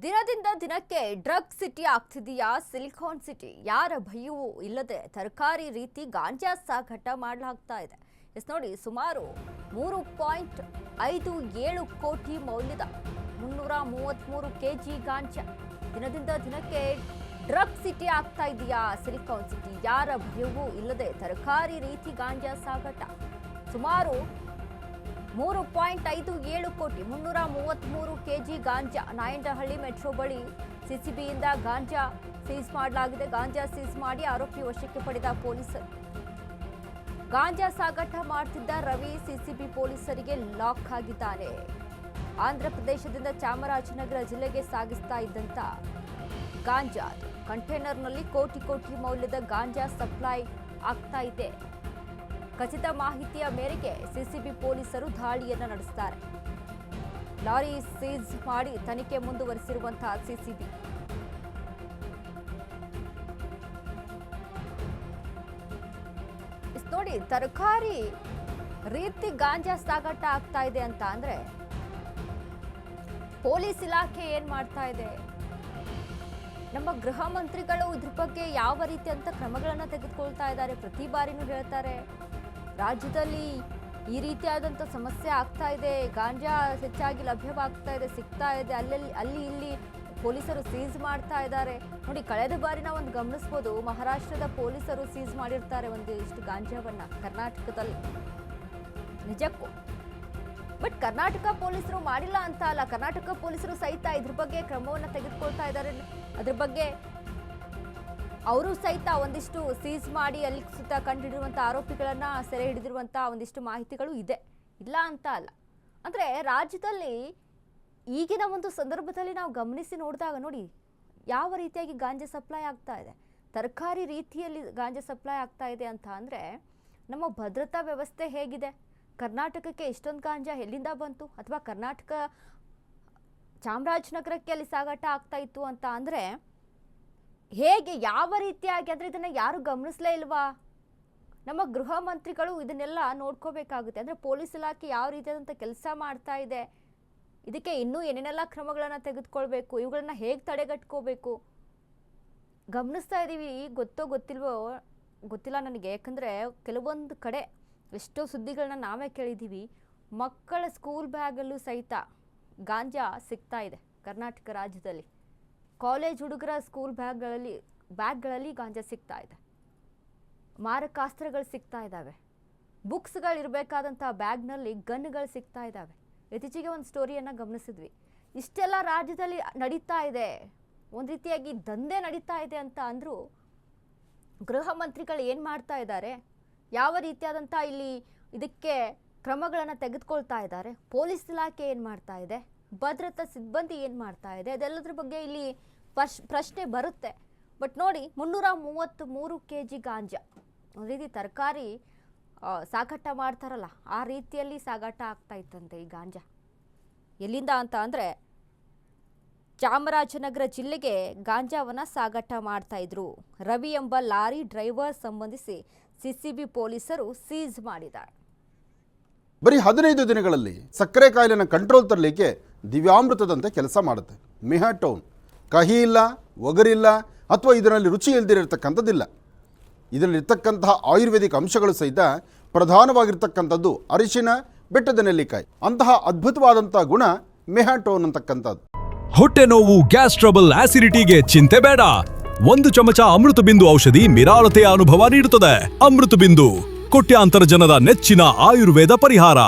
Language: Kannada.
ದಿನದಿಂದ ದಿನಕ್ಕೆ ಡ್ರಗ್ ಸಿಟಿ ಆಗ್ತಿದೆಯಾ ಸಿಲಿಕಾನ್ ಸಿಟಿ? ಯಾರ ಭಯವೂ ಇಲ್ಲದೆ ತರಕಾರಿ ರೀತಿ ಗಾಂಜಾ ಸಾಗಾಟ ಮಾಡಲಾಗ್ತಾ ಇದೆ. ನೋಡಿ, ಸುಮಾರು 3.57 ಕೋಟಿ ಮೌಲ್ಯದ 333 ಕೆಜಿ ಗಾಂಜಾ. ದಿನದಿಂದ ದಿನಕ್ಕೆ ಡ್ರಗ್ ಸಿಟಿ ಆಗ್ತಾ ಇದೆಯಾ ಸಿಲಿಕಾನ್ ಸಿಟಿ? ಯಾರ ಭಯವೂ ಇಲ್ಲದೆ ತರಕಾರಿ ರೀತಿ ಗಾಂಜಾ ಸಾಗಾಟ. ಸುಮಾರು 3.57 ಕೋಟಿ 333 ಕೆಜಿ ಗಾಂಜಾ ನಾಯಂಡಹಳ್ಳಿ ಮೆಟ್ರೋ ಬಳಿ ಸಿಸಿಬಿಯಿಂದ ಗಾಂಜಾ ಸೀಸ್ ಮಾಡಲಾಗಿದೆ. ಗಾಂಜಾ ಸೀಸ್ ಮಾಡಿ ಆರೋಪಿ ವಶಕ್ಕೆ ಪಡೆದ ಪೊಲೀಸರು. ಗಾಂಜಾ ಸಾಗಾಟ ಮಾಡುತ್ತಿದ್ದ ರವಿ ಸಿಸಿಬಿ ಪೊಲೀಸರಿಗೆ ಲಾಕ್ ಆಗಿದ್ದಾನೆ. ಆಂಧ್ರ ಪ್ರದೇಶದಿಂದ ಚಾಮರಾಜನಗರ ಜಿಲ್ಲೆಗೆ ಸಾಗಿಸ್ತಾ ಇದ್ದಂತ ಗಾಂಜಾ ಕಂಟೈನರ್ನಲ್ಲಿ ಕೋಟಿ ಮೌಲ್ಯದ ಗಾಂಜಾ ಸಪ್ಲೈ ಆಗ್ತಾ ಇದೆ. ಖಚಿತ ಮಾಹಿತಿಯ ಮೇರೆಗೆ ಸಿಸಿಬಿ ಪೊಲೀಸರು ದಾಳಿಯನ್ನು ನಡೆಸುತ್ತಾರೆ. ಲಾರಿ ಸೀಸ್ ಮಾಡಿ ತನಿಖೆ ಮುಂದುವರಿಸಿರುವಂತಹ ಸಿಸಿಬಿ ನೋಡಿ, ತರಕಾರಿ ರೀತಿ ಗಾಂಜಾ ಸಾಗಾಟ ಆಗ್ತಾ ಇದೆ ಅಂತ ಅಂದ್ರೆ ಪೊಲೀಸ್ ಇಲಾಖೆ ಏನ್ ಮಾಡ್ತಾ ಇದೆ? ನಮ್ಮ ಗೃಹ ಮಂತ್ರಿಗಳು ಇದ್ರ ಬಗ್ಗೆ ಯಾವ ರೀತಿಯಂತ ಕ್ರಮಗಳನ್ನ ತೆಗೆದುಕೊಳ್ತಾ ಇದ್ದಾರೆ? ಪ್ರತಿ ಬಾರಿನೂ ಹೇಳ್ತಾರೆ ರಾಜ್ಯದಲ್ಲಿ ಈ ರೀತಿಯಾದಂಥ ಸಮಸ್ಯೆ ಆಗ್ತಾ ಇದೆ, ಗಾಂಜಾ ಹೆಚ್ಚಾಗಿ ಲಭ್ಯವಾಗ್ತಾ ಇದೆ, ಸಿಗ್ತಾ ಇದೆ, ಅಲ್ಲಿ ಇಲ್ಲಿ ಪೊಲೀಸರು ಸೀಸ್ ಮಾಡ್ತಾ ಇದ್ದಾರೆ. ನೋಡಿ, ಕಳೆದ ಬಾರಿ ನಾವು ಒಂದು ಗಮನಿಸ್ಬೋದು, ಮಹಾರಾಷ್ಟ್ರದ ಪೊಲೀಸರು ಸೀಸ್ ಮಾಡಿರ್ತಾರೆ ಒಂದಿಷ್ಟು ಗಾಂಜಾವನ್ನ ಕರ್ನಾಟಕದಲ್ಲಿ. ನಿಜಕ್ಕೂ ಬಟ್ ಕರ್ನಾಟಕ ಪೊಲೀಸರು ಮಾಡಿಲ್ಲ ಅಂತ ಅಲ್ಲ, ಕರ್ನಾಟಕ ಪೊಲೀಸರು ಸಹಿತ ಇದ್ರ ಬಗ್ಗೆ ಕ್ರಮವನ್ನು ತೆಗೆದುಕೊಳ್ತಾ ಇದ್ದಾರೆ. ಅದ್ರ ಬಗ್ಗೆ ಅವರು ಸಹಿತ ಒಂದಿಷ್ಟು ಸೀಸ್ ಮಾಡಿ ಅಲ್ಲಿ ಸುತ್ತ ಕಂಡುಹಿಡಿರುವಂಥ ಆರೋಪಿಗಳನ್ನ ಸೆರೆ ಹಿಡಿದಿರುವಂಥ ಒಂದಿಷ್ಟು ಮಾಹಿತಿಗಳು ಇದೆ, ಇಲ್ಲ ಅಂತ ಅಲ್ಲ. ಅಂದರೆ ರಾಜ್ಯದಲ್ಲಿ ಈಗಿನ ಒಂದು ಸಂದರ್ಭದಲ್ಲಿ ನಾವು ಗಮನಿಸಿ ನೋಡಿದಾಗ ನೋಡಿ ಯಾವ ರೀತಿಯಾಗಿ ಗಾಂಜಾ ಸಪ್ಲೈ ಆಗ್ತಾ ಇದೆ, ತರಕಾರಿ ರೀತಿಯಲ್ಲಿ ಗಾಂಜಾ ಸಪ್ಲೈ ಆಗ್ತಾ ಇದೆ ಅಂತ ಅಂದರೆ ನಮ್ಮ ಭದ್ರತಾ ವ್ಯವಸ್ಥೆ ಹೇಗಿದೆ? ಕರ್ನಾಟಕಕ್ಕೆ ಇಷ್ಟೊಂದು ಗಾಂಜಾ ಎಲ್ಲಿಂದ ಬಂತು? ಅಥವಾ ಕರ್ನಾಟಕ ಚಾಮರಾಜನಗರಕ್ಕೆ ಅಲ್ಲಿ ಸಾಗಾಟ ಆಗ್ತಾ ಇತ್ತು ಅಂತ ಅಂದರೆ ಹೇಗೆ, ಯಾವ ರೀತಿಯಾಗಿ? ಅಂದರೆ ಇದನ್ನು ಯಾರು ಗಮನಿಸಲೇ ಇಲ್ವಾ? ನಮ್ಮ ಗೃಹ ಮಂತ್ರಿಗಳು ಇದನ್ನೆಲ್ಲ ನೋಡ್ಕೋಬೇಕಾಗುತ್ತೆ. ಅಂದರೆ ಪೊಲೀಸ್ ಇಲಾಖೆ ಯಾವ ರೀತಿಯಾದಂಥ ಕೆಲಸ ಮಾಡ್ತಾ ಇದೆ, ಇದಕ್ಕೆ ಇನ್ನೂ ಏನೇನೆಲ್ಲ ಕ್ರಮಗಳನ್ನು ತೆಗೆದುಕೊಳ್ಬೇಕು, ಇವುಗಳನ್ನ ಹೇಗೆ ತಡೆಗಟ್ಕೋಬೇಕು ಗಮನಿಸ್ತಾ ಇದ್ದೀವಿ. ಗೊತ್ತೋ ಗೊತ್ತಿಲ್ವೋ ಗೊತ್ತಿಲ್ಲ ನನಗೆ, ಯಾಕಂದರೆ ಕೆಲವೊಂದು ಕಡೆ ಎಷ್ಟೋ ಸುದ್ದಿಗಳನ್ನ ನಾವೇ ಕೇಳಿದ್ದೀವಿ. ಮಕ್ಕಳ ಸ್ಕೂಲ್ ಬ್ಯಾಗಲ್ಲೂ ಸಹಿತ ಗಾಂಜಾ ಸಿಗ್ತಾ ಇದೆ ಕರ್ನಾಟಕ ರಾಜ್ಯದಲ್ಲಿ. ಕಾಲೇಜ್ ಹುಡುಗರ ಸ್ಕೂಲ್ ಬ್ಯಾಗ್ಗಳಲ್ಲಿ ಗಾಂಜಾ ಸಿಗ್ತಾ ಇದೆ. ಮಾರಕಾಸ್ತ್ರಗಳು ಸಿಗ್ತಾ ಇದ್ದಾವೆ. ಬುಕ್ಸ್ಗಳಿರಬೇಕಾದಂಥ ಬ್ಯಾಗ್ನಲ್ಲಿ ಗನ್ಗಳು ಸಿಗ್ತಾ ಇದ್ದಾವೆ. ಇತ್ತೀಚೆಗೆ ಒಂದು ಸ್ಟೋರಿಯನ್ನು ಗಮನಿಸಿದ್ವಿ. ಇಷ್ಟೆಲ್ಲ ರಾಜ್ಯದಲ್ಲಿ ನಡೀತಾ ಇದೆ, ಒಂದು ರೀತಿಯಾಗಿ ದಂಧೆ ನಡೀತಾ ಇದೆ ಅಂತ ಅಂದರೂ ಗೃಹ ಮಂತ್ರಿಗಳು ಏನು ಮಾಡ್ತಾ ಇದ್ದಾರೆ? ಯಾವ ರೀತಿಯಾದಂಥ ಇಲ್ಲಿ ಇದಕ್ಕೆ ಕ್ರಮಗಳನ್ನು ತೆಗೆದುಕೊಳ್ತಾ ಇದ್ದಾರೆ? ಪೊಲೀಸ್ ಇಲಾಖೆ ಏನು ಮಾಡ್ತಾ ಇದೆ? ಭದ್ರತಾ ಸಿಬ್ಬಂದಿ ಏನು ಮಾಡ್ತಾ ಇದೆ? ಅದೆಲ್ಲದ್ರ ಬಗ್ಗೆ ಇಲ್ಲಿ ಪ್ರಶ್ನೆ ಬರುತ್ತೆ. ಬಟ್ ನೋಡಿ, 333 ಕೆಜಿ ಗಾಂಜಾ, ಒಂದು ರೀತಿ ತರಕಾರಿ ಸಾಗಾಟ ಮಾಡ್ತಾರಲ್ಲ ಆ ರೀತಿಯಲ್ಲಿ ಸಾಗಾಟ ಆಗ್ತಾ ಇತ್ತಂತೆ ಈ ಗಾಂಜಾ. ಎಲ್ಲಿಂದ ಅಂತ ಅಂದರೆ ಚಾಮರಾಜನಗರ ಜಿಲ್ಲೆಗೆ ಗಾಂಜಾವನ್ನು ಸಾಗಾಟ ಮಾಡ್ತಾ ಇದ್ರು. ರವಿ ಎಂಬ ಲಾರಿ ಡ್ರೈವರ್ ಸಂಬಂಧಿಸಿ ಸಿಸಿಬಿ ಪೊಲೀಸರು ಸೀಸ್ ಮಾಡಿದ್ದಾರೆ. ಬರೀ 15 ದಿನಗಳಲ್ಲಿ ಸಕ್ಕರೆ ಕಾಯಿಲೆನ ಕಂಟ್ರೋಲ್ ತರಲಿಕ್ಕೆ ದಿವ್ಯಾಮೃತದಂತೆ ಕೆಲಸ ಮಾಡುತ್ತೆ ಮೆಹಾಟೋನ್. ಕಹಿ ಇಲ್ಲ, ಒಗರಿಲ್ಲ, ಅಥವಾ ಇದರಲ್ಲಿ ರುಚಿ ಇಲ್ದಿರತಕ್ಕಂಥದ್ದಿಲ್ಲ. ಇದರಲ್ಲಿರ್ತಕ್ಕಂತಹ ಆಯುರ್ವೇದಿಕ್ ಅಂಶಗಳು ಸಹಿತ ಪ್ರಧಾನವಾಗಿರ್ತಕ್ಕಂಥದ್ದು ಅರಿಶಿನ, ಬೆಟ್ಟದ ನೆಲ್ಲಿಕಾಯಿ. ಅಂತಹ ಅದ್ಭುತವಾದಂಥ ಗುಣ ಮೆಹಾಟೋನ್ ಅಂತಕ್ಕಂಥದ್ದು. ಹೊಟ್ಟೆ ನೋವು, ಗ್ಯಾಸ್ ಟ್ರಬಲ್, ಆಸಿಡಿಟಿಗೆ ಚಿಂತೆ ಬೇಡ. 1 ಚಮಚ ಅಮೃತ ಬಿಂದು ಔಷಧಿ ನಿರಾಳತೆಯ ಅನುಭವ ನೀಡುತ್ತದೆ. ಅಮೃತ ಬಿಂದು, ಕೋಟ್ಯಾಂತರ ಜನರ ನೆಚ್ಚಿನ ಆಯುರ್ವೇದ ಪರಿಹಾರ.